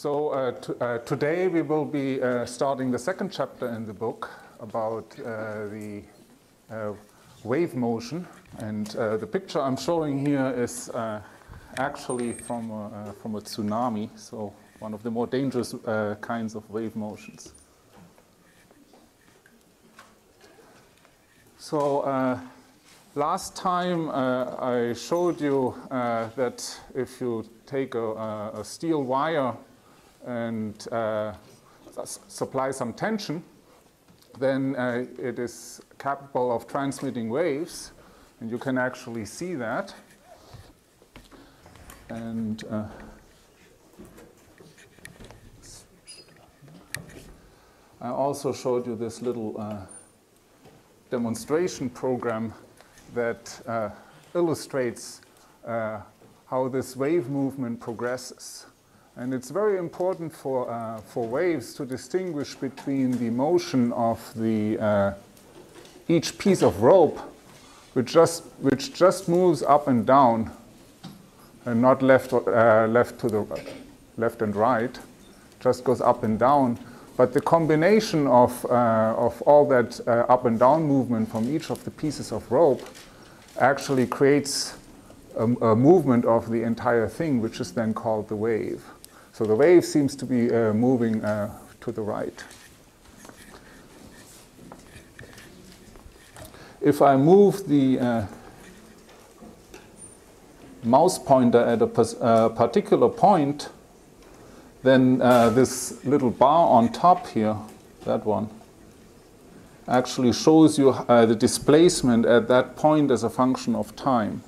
Today we will be starting the second chapter in the book about the wave motion. And the picture I'm showing here is actually from a tsunami, so one of the more dangerous kinds of wave motions. So last time I showed you that if you take a steel wire and supply some tension, then it is capable of transmitting waves, and you can actually see that. And I also showed you this little demonstration program that illustrates how this wave movement progresses. And it's very important for waves to distinguish between the motion of each piece of rope, which just moves up and down, and not left to the left and right, just goes up and down. But the combination of all that up and down movement from each of the pieces of rope actually creates a movement of the entire thing, which is then called the wave. So the wave seems to be moving to the right. If I move the mouse pointer at a particular point, then this little bar on top here, that one, actually shows you the displacement at that point as a function of time.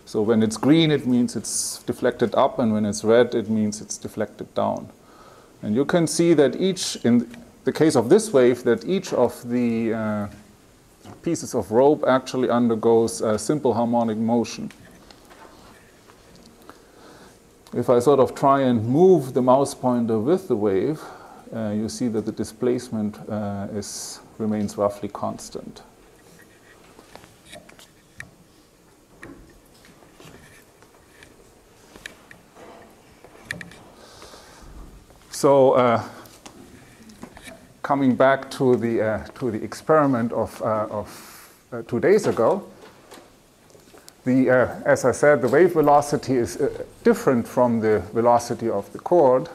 So when it's green, it means it's deflected up, and when it's red, it means it's deflected down. And you can see that in the case of this wave, that each of the pieces of rope actually undergoes a simple harmonic motion. If I sort of try and move the mouse pointer with the wave, you see that the displacement remains roughly constant. So coming back to the experiment of 2 days ago, as I said, the wave velocity is different from the velocity of the chord,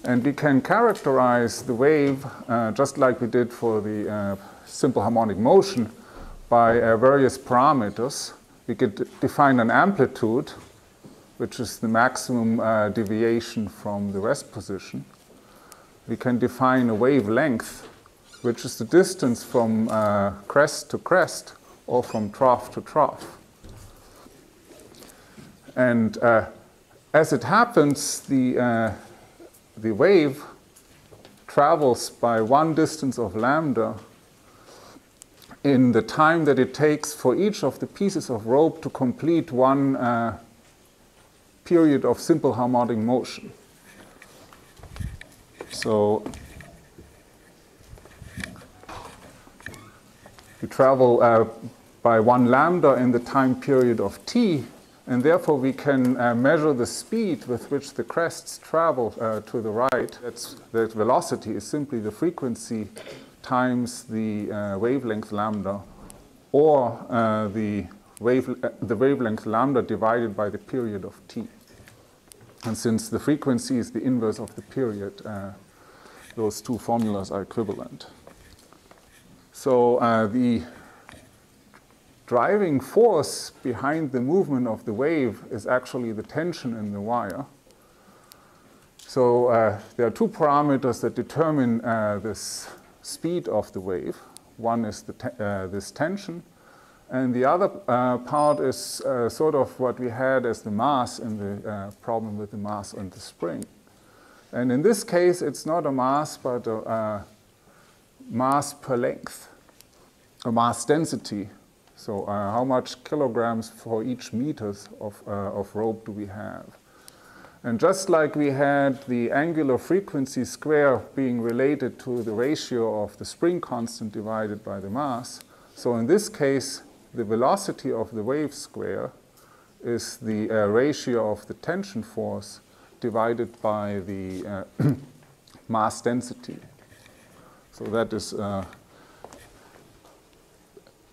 and we can characterize the wave just like we did for the simple harmonic motion by various parameters. We could define an amplitude, which is the maximum deviation from the rest position. We can define a wavelength, which is the distance from crest to crest or from trough to trough. And as it happens, the wave travels by one distance of lambda in the time that it takes for each of the pieces of rope to complete one period of simple harmonic motion. So we travel by one lambda in the time period of t, and therefore we can measure the speed with which the crests travel to the right. That velocity is simply the frequency times the wavelength lambda, or the wavelength lambda divided by the period of t. And since the frequency is the inverse of the period, those two formulas are equivalent. So the driving force behind the movement of the wave is actually the tension in the wire. So there are two parameters that determine this speed of the wave. One is this tension, and the other part is sort of what we had as the mass in the problem with the mass and the spring. And in this case, it's not a mass, but a mass per length, a mass density. So how much kilograms for each meters of rope do we have? And just like we had the angular frequency square being related to the ratio of the spring constant divided by the mass, so in this case, the velocity of the wave square is the ratio of the tension force divided by the mass density. So that is a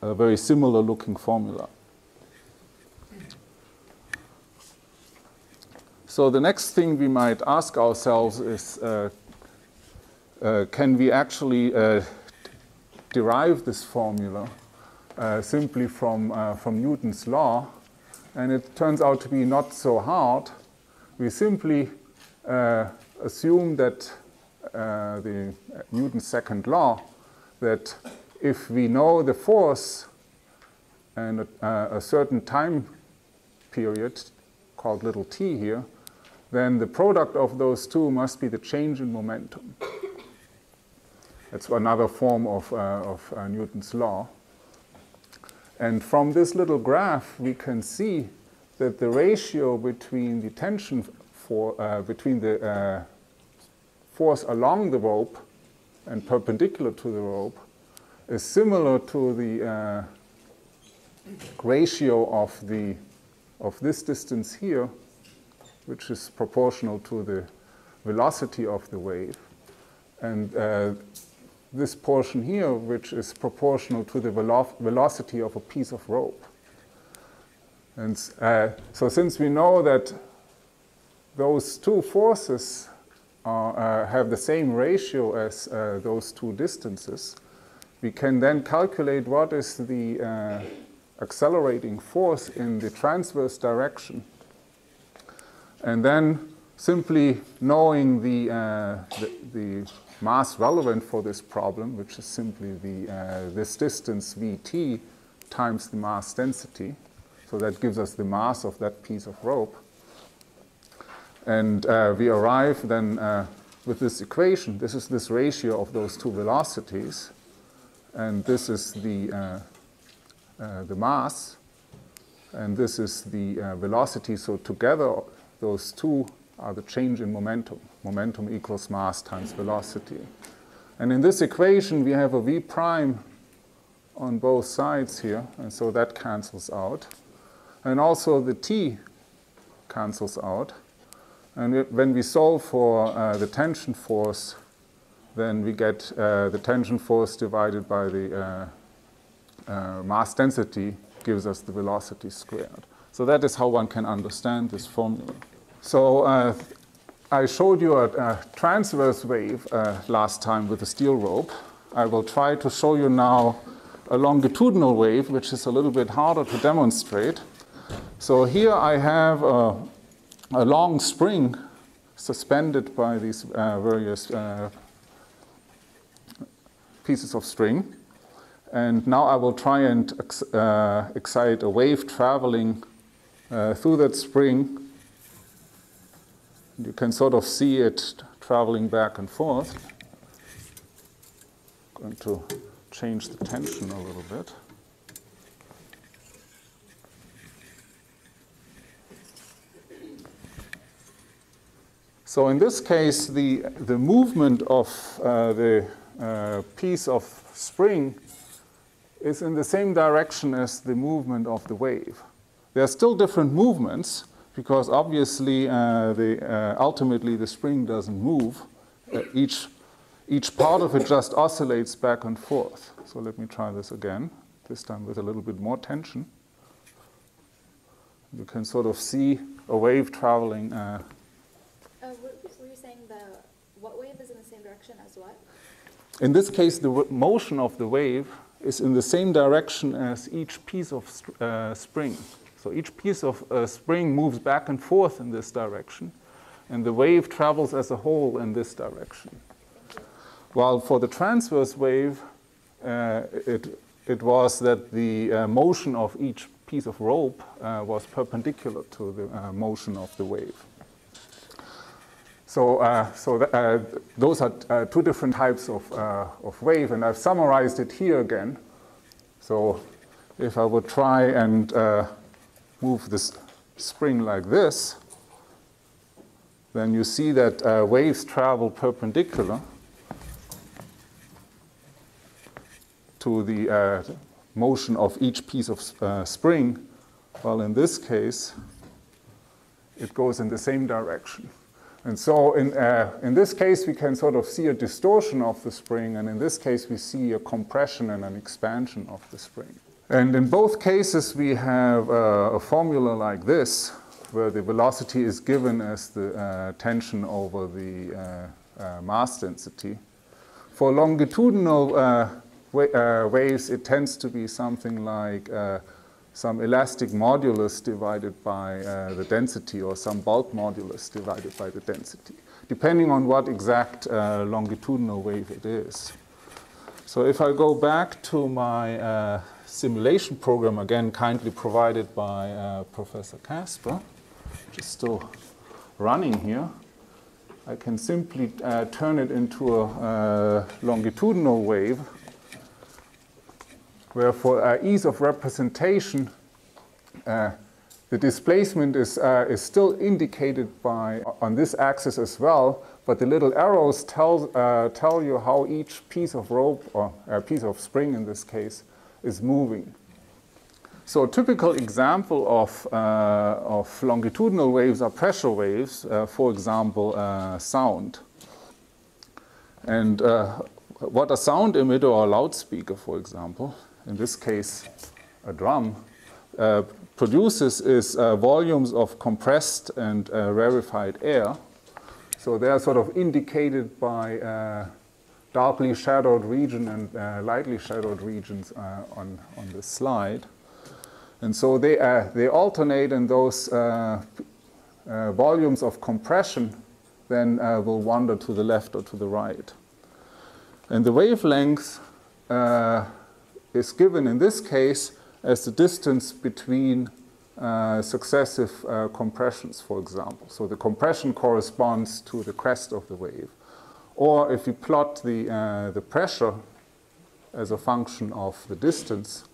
very similar looking formula. So the next thing we might ask ourselves is, can we actually derive this formula simply from Newton's law? And it turns out to be not so hard. We simply assume that the Newton's second law, that if we know the force and a certain time period called little t here, then the product of those two must be the change in momentum. That's another form of Newton's law. And from this little graph, we can see that the ratio between the tension between the force along the rope and perpendicular to the rope is similar to the ratio of this distance here, which is proportional to the velocity of the wave, and this portion here, which is proportional to the velocity of a piece of rope. And so since we know that those two forces have the same ratio as those two distances, we can then calculate what is the accelerating force in the transverse direction. And then simply knowing the mass relevant for this problem, which is simply this distance Vt times the mass density. So that gives us the mass of that piece of rope. And we arrive then with this equation. This is this ratio of those two velocities. And this is the mass. And this is the velocity. So together, those two are the change in momentum. Momentum equals mass times velocity. And in this equation, we have a v prime on both sides here. And so that cancels out. And also the t cancels out. And when we solve for the tension force, then we get the tension force divided by the mass density gives us the velocity squared. So that is how one can understand this formula. So I showed you a transverse wave last time with a steel rope. I will try to show you now a longitudinal wave, which is a little bit harder to demonstrate. So here I have a long spring suspended by these various pieces of string. And now I will try and excite a wave traveling through that spring. You can sort of see it traveling back and forth. I'm going to change the tension a little bit. So in this case, the movement of the piece of spring is in the same direction as the movement of the wave. There are still different movements, because obviously ultimately the spring doesn't move. Each part of it just oscillates back and forth. So let me try this again, this time with a little bit more tension. You can sort of see a wave traveling. Were you saying what wave is in the same direction as what? In this case, the motion of the wave is in the same direction as each piece of spring. So each piece of spring moves back and forth in this direction, and the wave travels as a whole in this direction. While for the transverse wave, it was that the motion of each piece of rope was perpendicular to the motion of the wave. So, those are two different types of wave, and I've summarized it here again. So if I would try and move this spring like this, then you see that waves travel perpendicular to the motion of each piece of spring, while in this case, it goes in the same direction. And so in this case, we can sort of see a distortion of the spring, and in this case, we see a compression and an expansion of the spring. And in both cases, we have a formula like this, where the velocity is given as the tension over the mass density. For longitudinal waves, it tends to be something like some elastic modulus divided by the density, or some bulk modulus divided by the density, depending on what exact longitudinal wave it is. So if I go back to my simulation program, again kindly provided by Professor Casper, which is still running here, I can simply turn it into a longitudinal wave, where for ease of representation, the displacement is still indicated by on this axis as well, but the little arrows tell you how each piece of rope, or a piece of spring in this case, is moving. So a typical example of longitudinal waves are pressure waves, for example, sound. And what a sound emitter or loudspeaker, for example, in this case a drum, produces is volumes of compressed and rarefied air. So they are sort of indicated by darkly shadowed region and lightly shadowed regions on this slide. And so they alternate, and those volumes of compression then will wander to the left or to the right. And the wavelength is given in this case as the distance between successive compressions, for example. So the compression corresponds to the crest of the wave. Or if you plot the pressure as a function of the distance,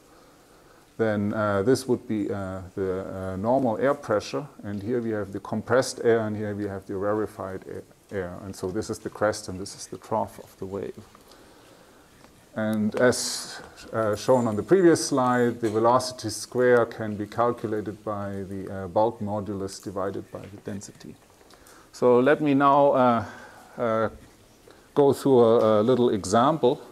then this would be the normal air pressure. And here we have the compressed air, and here we have the rarefied air. And so this is the crest, and this is the trough of the wave. And as shown on the previous slide, the velocity square can be calculated by the bulk modulus divided by the density. So let me now go through a little example.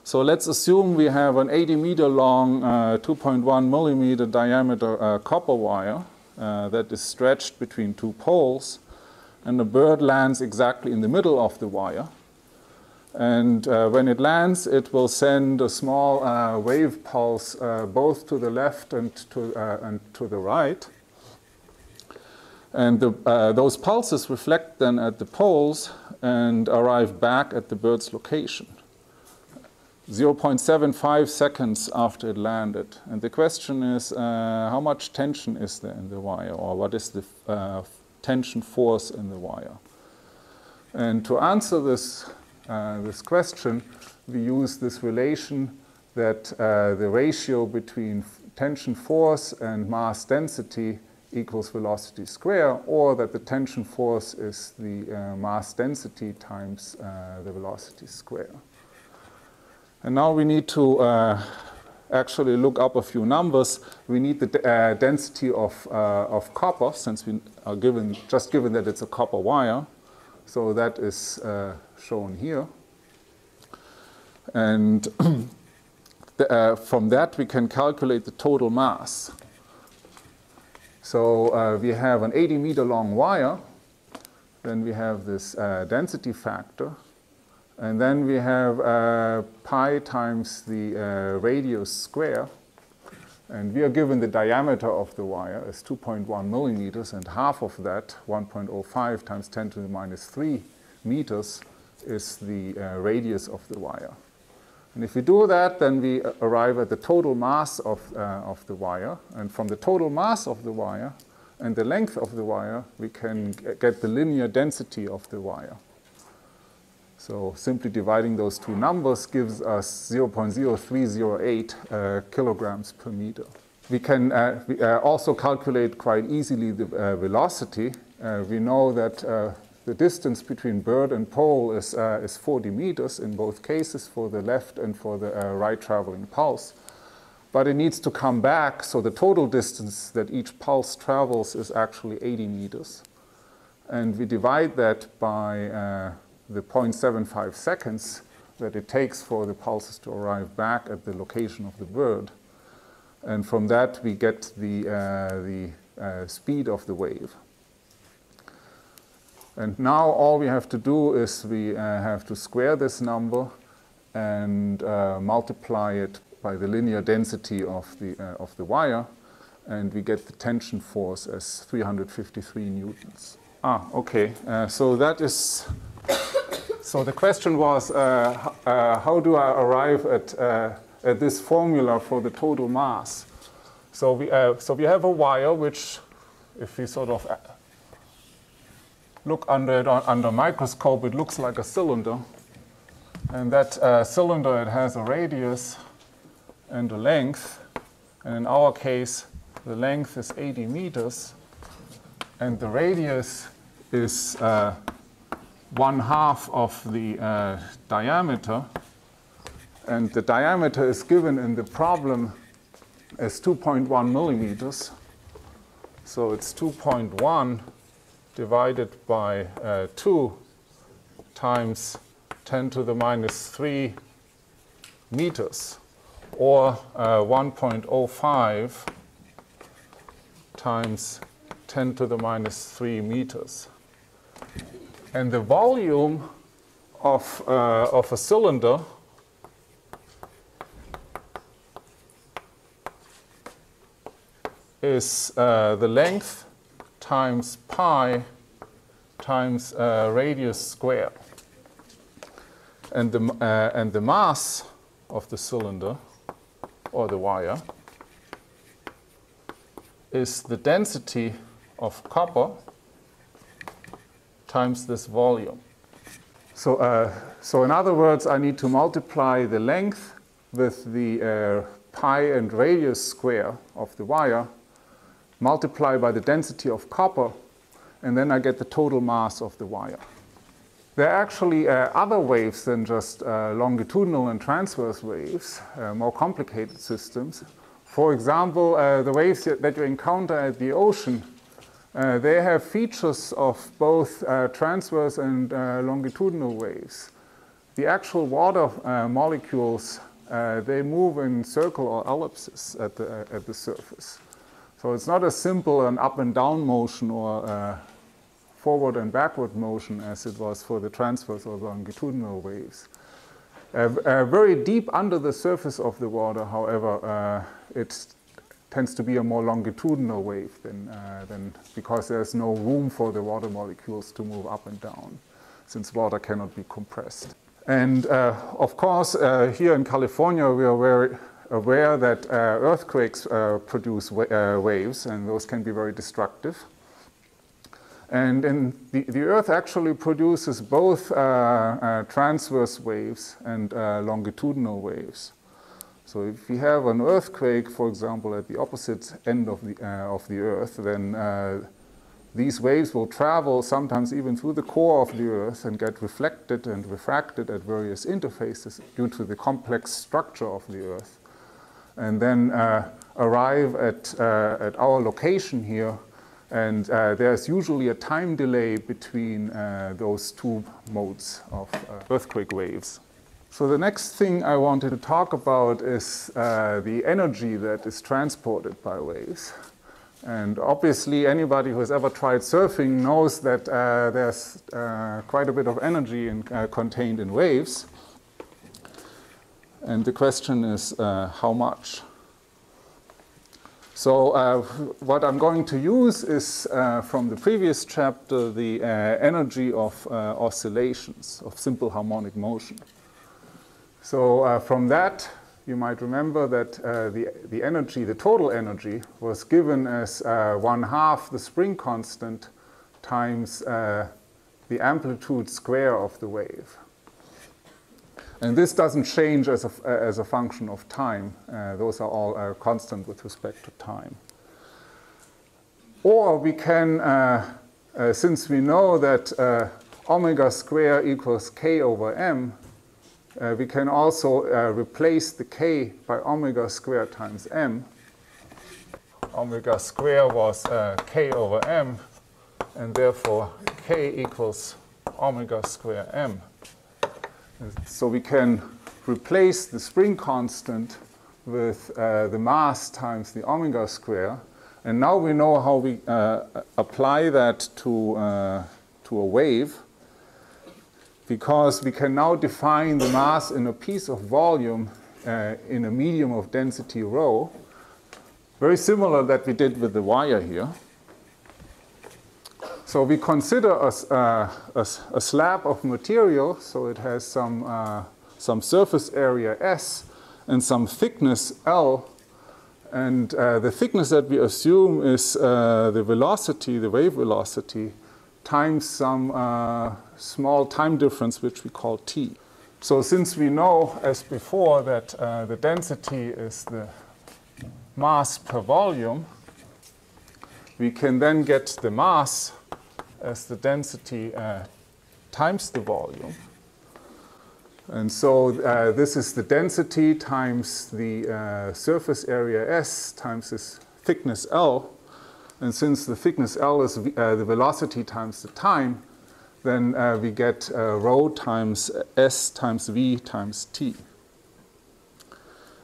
So let's assume we have an 80-meter long, 2.1 millimeter diameter copper wire that is stretched between two poles, and the bird lands exactly in the middle of the wire. And when it lands, it will send a small wave pulse both to the left and to the right. And those pulses reflect then at the poles and arrive back at the bird's location, 0.75 seconds after it landed. And the question is, how much tension is there in the wire, or what is the tension force in the wire? And to answer this question, we use this relation that the ratio between tension force and mass density equals velocity square, or that the tension force is the mass density times the velocity square. And now we need to actually look up a few numbers. We need the density of copper, since we are just given that it's a copper wire. So that is shown here. And from that, we can calculate the total mass. So we have an 80-meter long wire. Then we have this density factor. And then we have pi times the radius square. And we are given the diameter of the wire as 2.1 millimeters, and half of that, 1.05 times 10 to the minus 3 meters, is the radius of the wire. And if we do that, then we arrive at the total mass of the wire. And from the total mass of the wire and the length of the wire, we can get the linear density of the wire. So simply dividing those two numbers gives us 0.0308 kilograms per meter. We can also calculate quite easily the velocity. We know that the distance between bird and pole is 40 meters in both cases, for the left and for the right traveling pulse. But it needs to come back, so the total distance that each pulse travels is actually 80 meters. and we divide that by the 0.75 seconds that it takes for the pulses to arrive back at the location of the bird. And from that, we get the speed of the wave. And now all we have to do is we have to square this number and multiply it by the linear density of the wire, and we get the tension force as 353 newtons. Okay. So that is. So the question was, how do I arrive at this formula for the total mass? So we have a wire which, if we sort of look under it under a microscope, it looks like a cylinder. And that cylinder, it has a radius and a length. And in our case, the length is 80 meters. And the radius is 1/2 of the diameter. And the diameter is given in the problem as 2.1 millimeters. So it's 2.1 divided by 2 times 10 to the minus 3 meters, or 1.05 times 10 to the minus 3 meters. And the volume of a cylinder is the length times pi times radius squared. And the mass of the cylinder, or the wire, is the density of copper times this volume. So in other words, I need to multiply the length with the pi and radius square of the wire, multiply by the density of copper, and then I get the total mass of the wire. There are actually other waves than just longitudinal and transverse waves, more complicated systems. For example, the waves that you encounter at the ocean, they have features of both transverse and longitudinal waves. The actual water molecules, they move in circle or ellipses at the surface. So it's not as simple an up and down motion or forward and backward motion as it was for the transverse or longitudinal waves. Very deep under the surface of the water, however, it tends to be a more longitudinal wave than because there's no room for the water molecules to move up and down, since water cannot be compressed. And of course, here in California, we are very aware that earthquakes produce waves, and those can be very destructive. And the Earth actually produces both transverse waves and longitudinal waves. So if we have an earthquake, for example, at the opposite end of the Earth, then these waves will travel sometimes even through the core of the Earth and get reflected and refracted at various interfaces due to the complex structure of the Earth, and then arrive at our location here. And there's usually a time delay between those two modes of earthquake waves. So the next thing I wanted to talk about is the energy that is transported by waves. And obviously, anybody who has ever tried surfing knows that there's quite a bit of energy contained in waves. And the question is, how much? So what I'm going to use is, from the previous chapter, the energy of oscillations, of simple harmonic motion. So from that, you might remember that the energy, the total energy, was given as 1/2 the spring constant times the amplitude square of the wave. And this doesn't change as a function of time. Those are all constant with respect to time. Or we can, since we know that omega square equals k over m, we can also replace the k by omega square times m. Omega square was k over m, and therefore k k equals omega square m. So we can replace the spring constant with the mass times the omega square. And now we know how we apply that to a wave, because we can now define the mass in a piece of volume in a medium of density rho, very similar that we did with the wire here. So we consider a slab of material, so it has some surface area S and some thickness L. And the thickness that we assume is the velocity, the wave velocity, times some small time difference, which we call t. So since we know, as before, that the density is the mass per volume, we can then get the mass as the density times the volume. And so this is the density times the surface area S times this thickness L. And since the thickness L is the velocity times the time, then we get rho times S times V times T.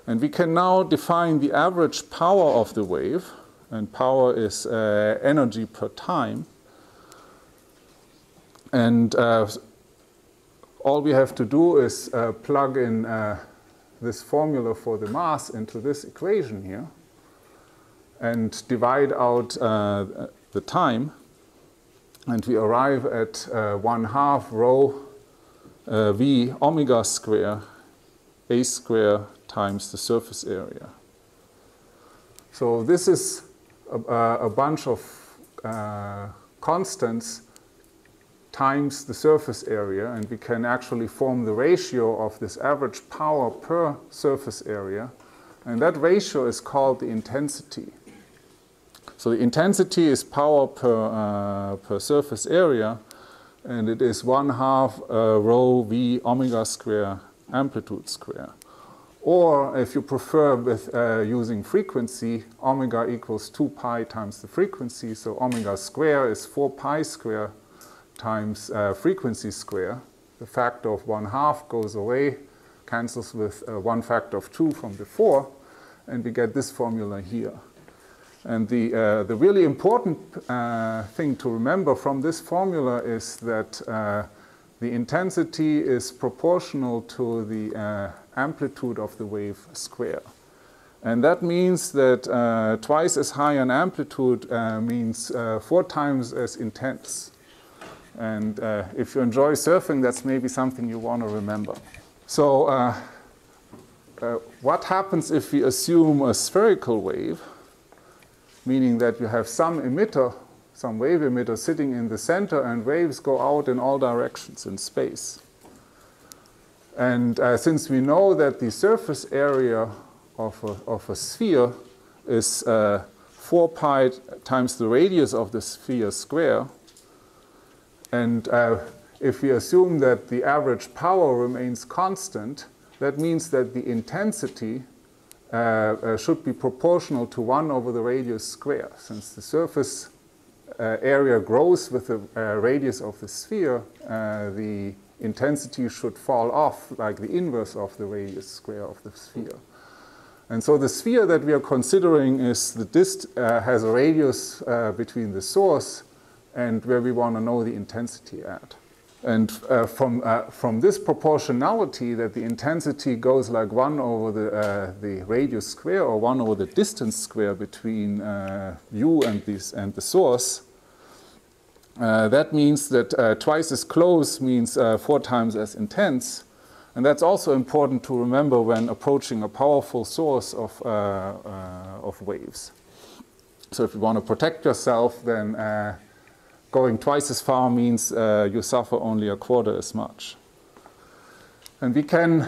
And we can now define the average power of the wave. And power is energy per time. And all we have to do is plug in this formula for the mass into this equation here and divide out the time. And we arrive at 1/2 rho v omega square a square times the surface area. So this is a bunch of constants times the surface area, and we can actually form the ratio of this average power per surface area, and that ratio is called the intensity. So the intensity is power per surface area, and it is 1/2 rho v omega square amplitude square. Or if you prefer with using frequency, omega equals 2 pi times the frequency, so omega square is 4 pi square times frequency square. The factor of 1/2 goes away, cancels with 1 factor of 2 from before, and we get this formula here. And the really important thing to remember from this formula is that the intensity is proportional to the amplitude of the wave square. And that means that twice as high an amplitude means 4 times as intense. And if you enjoy surfing, that's maybe something you want to remember. So what happens if we assume a spherical wave, meaning that you have some emitter, some wave emitter sitting in the center, and waves go out in all directions in space? And since we know that the surface area of a sphere is 4 pi times the radius of the sphere square, and if we assume that the average power remains constant, that means that the intensity should be proportional to 1 over the radius square. Since the surface area grows with the radius of the sphere, the intensity should fall off like the inverse of the radius square of the sphere. And so the sphere that we are considering is has a radius between the source and where we want to know the intensity at. And from this proportionality, that the intensity goes like 1 over the radius square, or 1 over the distance square between u and the source, that means that twice as close means 4 times as intense. And that's also important to remember when approaching a powerful source of waves. So if you want to protect yourself, then going twice as far means you suffer only 1/4 as much. And we can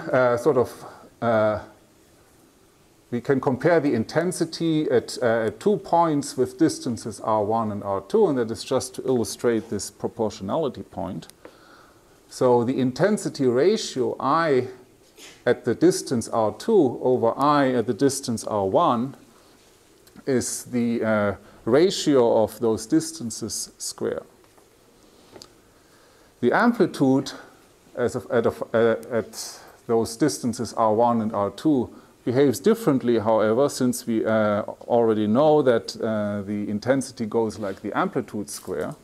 we can compare the intensity at 2 points with distances r1 and r2, and that is just to illustrate this proportionality point. So the intensity ratio I at the distance r2 over I at the distance r1 is the ratio of those distances square. The amplitude at those distances r1 and r2 behaves differently, however, since we already know that the intensity goes like the amplitude square.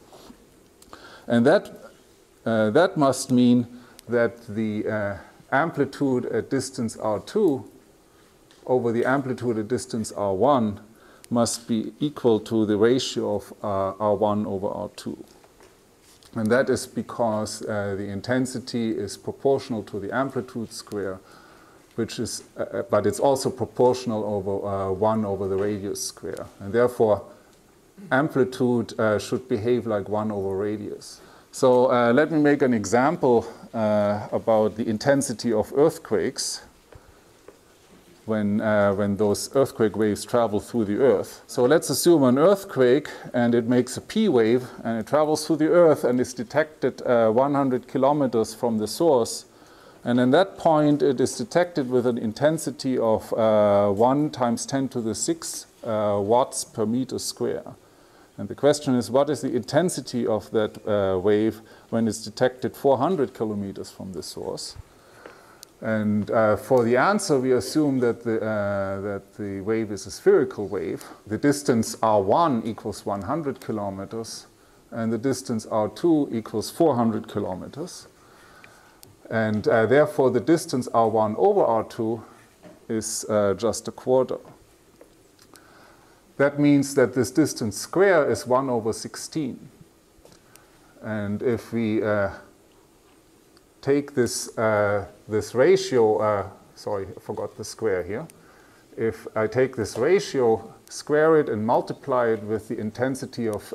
And that must mean that the amplitude at distance r2 over the amplitude at distance r1 must be equal to the ratio of r1 over r2. And that is because the intensity is proportional to the amplitude square, which is, but it's also proportional over 1 over the radius square. And therefore, amplitude should behave like 1 over radius. So let me make an example about the intensity of earthquakes when those earthquake waves travel through the Earth. So let's assume an earthquake, and it makes a P wave, and it travels through the Earth and is detected 100 kilometers from the source. And in that point, it is detected with an intensity of 1 times 10 to the 6 watts per meter square. And the question is, what is the intensity of that wave when it's detected 400 kilometers from the source? And for the answer, we assume that the wave is a spherical wave. The distance r1 equals 100 kilometers, and the distance r2 equals 400 kilometers. And therefore, the distance r1 over r2 is just a quarter. That means that this distance square is 1 over 16. And if we take this ratio, sorry, I forgot the square here. If I take this ratio, square it, and multiply it with the intensity of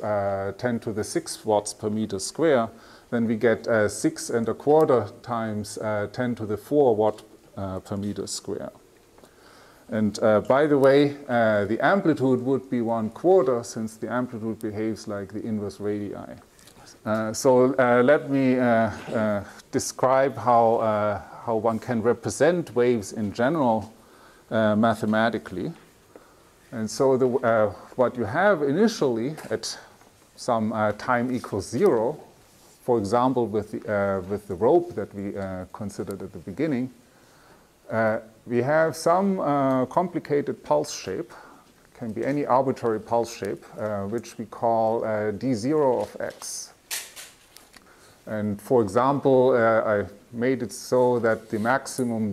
10 to the 6 watts per meter square, then we get 6 1/4 times 10 to the 4 watt per meter square. And by the way, the amplitude would be 1/4, since the amplitude behaves like the inverse radii. So let me describe how one can represent waves in general mathematically. And so what you have initially at some time equals 0, for example, with the rope that we considered at the beginning, we have some complicated pulse shape. It can be any arbitrary pulse shape, which we call d0 of x. And for example, I made it so that the maximum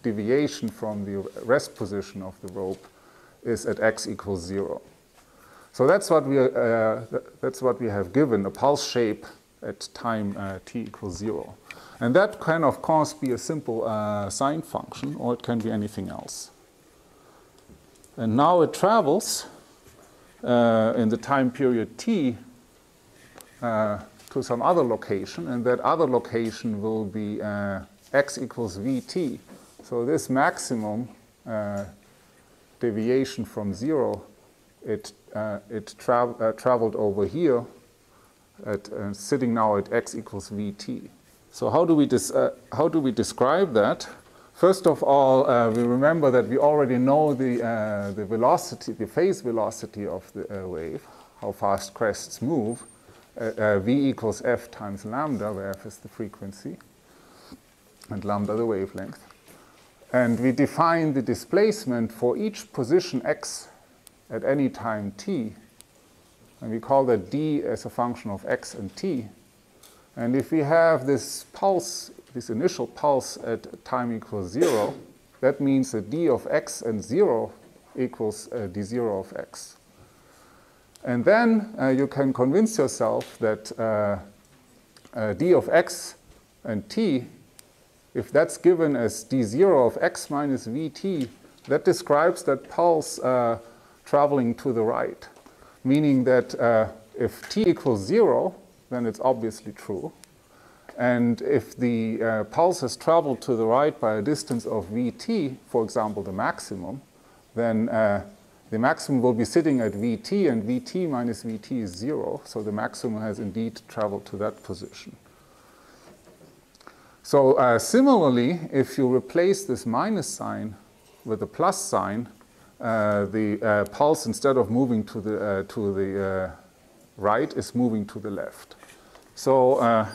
deviation from the rest position of the rope is at x equals 0. So that's what we have given, a pulse shape at time t equals 0. And that can, of course, be a simple sine function, or it can be anything else. And now it travels in the time period t to some other location, and that other location will be x equals vt. So this maximum deviation from 0, it traveled over here, sitting now at x equals vt. So how do we describe that? First of all, we remember that we already know the velocity, the phase velocity of the wave, how fast crests move. V equals f times lambda, where f is the frequency, and lambda the wavelength. And we define the displacement for each position x at any time t, and we call that d as a function of x and t. And if we have this pulse, this initial pulse at time equals 0, that means that d of x and 0 equals d0 of x. And then you can convince yourself that d of x and t, if that's given as d0 of x minus vt, that describes that pulse traveling to the right, meaning that if t equals 0, then it's obviously true. And if the pulse has traveled to the right by a distance of vt, for example, the maximum, then the maximum will be sitting at vt, and vt minus vt is 0. So the maximum has indeed traveled to that position. So similarly, if you replace this minus sign with a plus sign, the pulse, instead of moving to the right, is moving to the left. So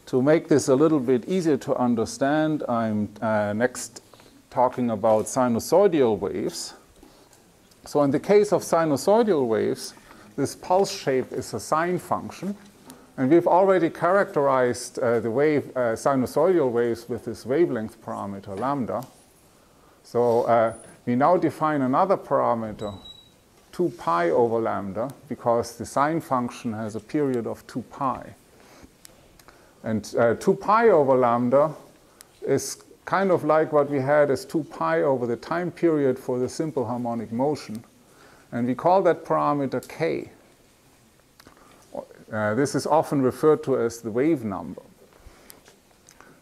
to make this a little bit easier to understand, I'm next talking about sinusoidal waves. So in the case of sinusoidal waves, this pulse shape is a sine function. And we've already characterized the wave, sinusoidal waves with this wavelength parameter, lambda. So we now define another parameter, 2 pi over lambda, because the sine function has a period of 2 pi. And 2 pi over lambda is kind of like what we had as 2 pi over the time period for the simple harmonic motion. And we call that parameter k. This is often referred to as the wave number.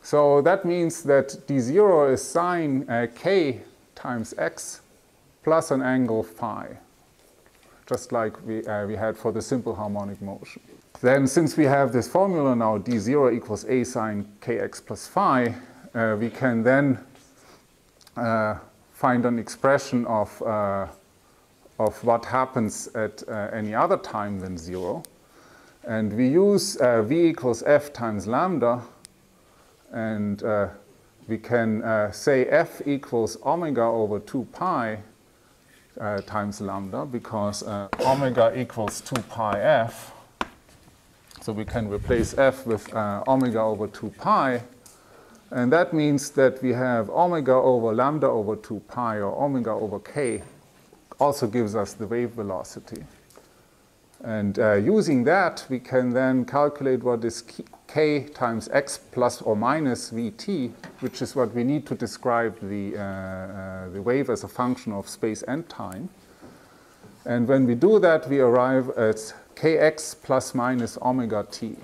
So that means that d0 is sine k times x plus an angle phi, just like we had for the simple harmonic motion. Then since we have this formula now, d0 equals a sine kx plus phi, we can then find an expression of what happens at any other time than 0. And we use v equals f times lambda, and we can say f equals omega over 2 pi times lambda, because omega equals 2 pi f. So we can replace f with omega over 2 pi. And that means that we have omega over lambda over 2 pi, or omega over k, also gives us the wave velocity. And using that, we can then calculate what is k times x plus or minus vt, which is what we need to describe the wave as a function of space and time. And when we do that, we arrive at kx plus minus omega t.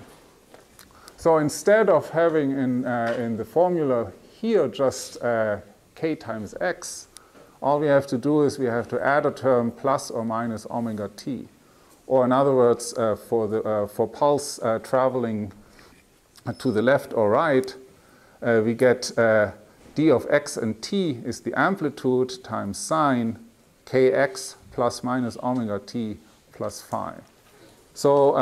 So instead of having in the formula here just k times x, all we have to do is we have to add a term plus or minus omega t. Or in other words, for pulse traveling to the left or right, we get d of x and t is the amplitude times sine kx plus minus omega t plus phi. So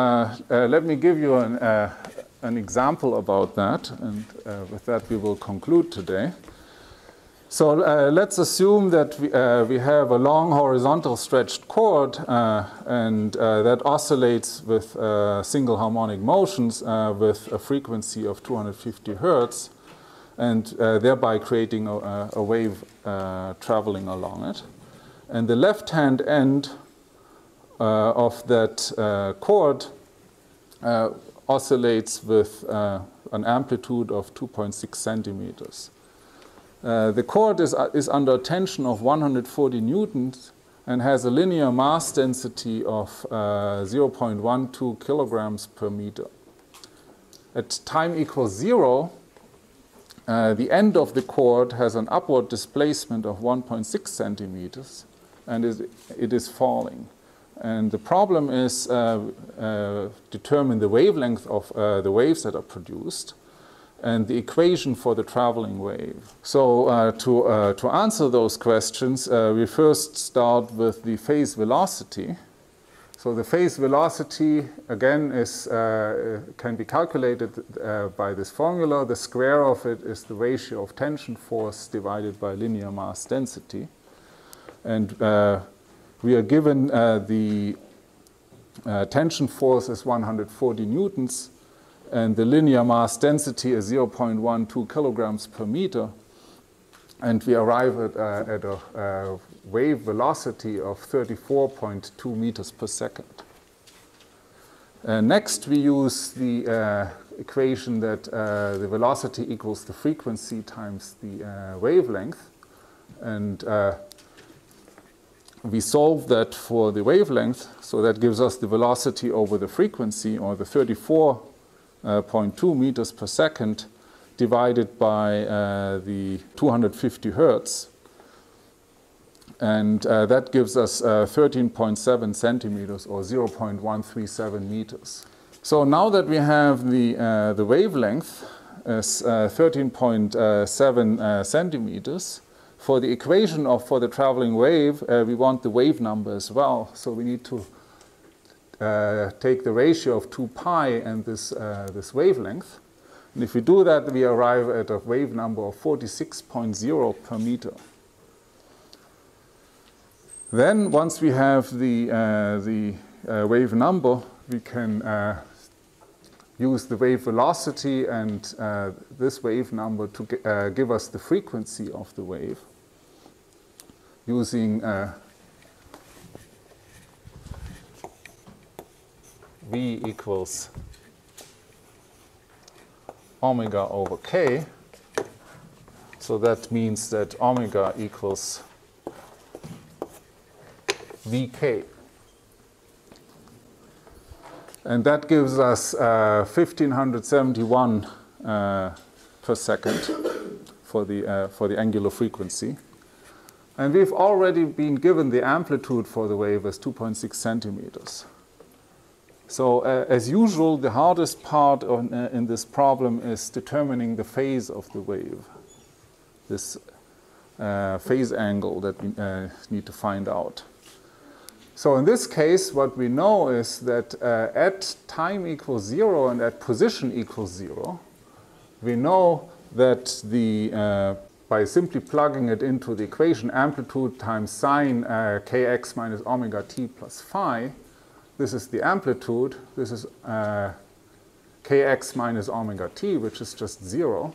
let me give you an example about that, and with that we will conclude today. So let's assume that we have a long horizontal stretched chord and that oscillates with single harmonic motions with a frequency of 250 hertz, and thereby creating a wave traveling along it. And the left-hand end of that chord oscillates with an amplitude of 2.6 centimeters. The chord is under tension of 140 newtons and has a linear mass density of 0.12 kilograms per meter. At time equals 0, the end of the chord has an upward displacement of 1.6 centimeters, and it is falling. And the problem is determine the wavelength of the waves that are produced and the equation for the traveling wave. So to answer those questions, we first start with the phase velocity. So the phase velocity, again, can be calculated by this formula. The square of it is the ratio of tension force divided by linear mass density. And we are given the tension force is 140 newtons, and the linear mass density is 0.12 kilograms per meter. And we arrive at a wave velocity of 34.2 meters per second. Next, we use the equation that the velocity equals the frequency times the wavelength. And we solve that for the wavelength, so that gives us the velocity over the frequency, or the 34.2 meters per second, divided by the 250 hertz. And that gives us 13.7 centimeters, or 0.137 meters. So now that we have the wavelength as 13.7 centimeters, for the equation for the traveling wave, we want the wave number as well. So we need to take the ratio of 2 pi and this wavelength. And if we do that, we arrive at a wave number of 46.0 per meter. Then, once we have the wave number, we can use the wave velocity and this wave number to give us the frequency of the wave using V equals omega over k. So that means that omega equals Vk. And that gives us 1571 per second for the angular frequency. And we've already been given the amplitude for the wave as 2.6 centimeters. So as usual, the hardest part in this problem is determining the phase of the wave, this phase angle that we need to find out. So in this case, what we know is that at time equals 0 and at position equals 0, we know that by simply plugging it into the equation, amplitude times sine kx minus omega t plus phi, this is the amplitude, this is kx minus omega t, which is just 0.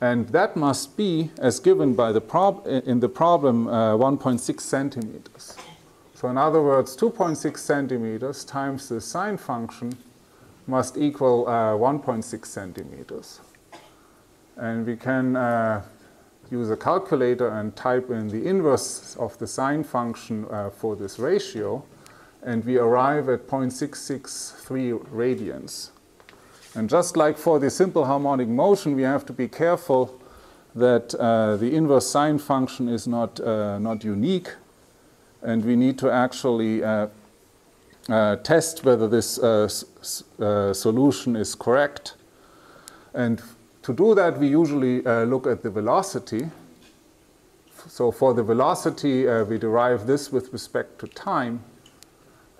And that must be, as given by in the problem, 1.6 centimeters. So in other words, 2.6 centimeters times the sine function must equal 1.6 centimeters. And we can use a calculator and type in the inverse of the sine function for this ratio, and we arrive at 0.663 radians. And just like for the simple harmonic motion, we have to be careful that the inverse sine function is not unique, and we need to actually test whether this solution is correct. And to do that, we usually look at the velocity. So for the velocity, we derive this with respect to time,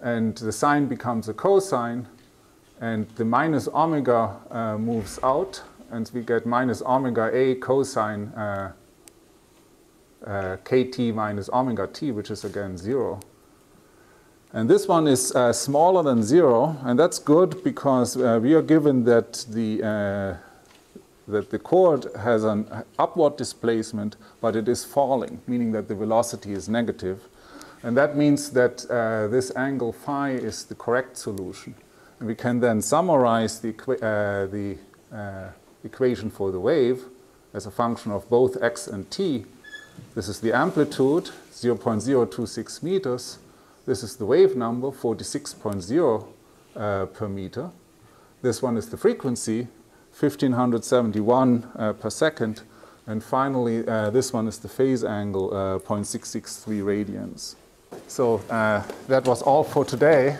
and the sine becomes a cosine, and the minus omega moves out, and we get minus omega a cosine kt minus omega t, which is again 0. And this one is smaller than 0, and that's good because we are given that the chord has an upward displacement, but it is falling, meaning that the velocity is negative. And that means that this angle phi is the correct solution. And we can then summarize the equation for the wave as a function of both x and t. This is the amplitude, 0.026 meters. This is the wave number, 46.0 per meter. This one is the frequency, 1571 per second. And finally, this one is the phase angle, 0.663 radians. So that was all for today.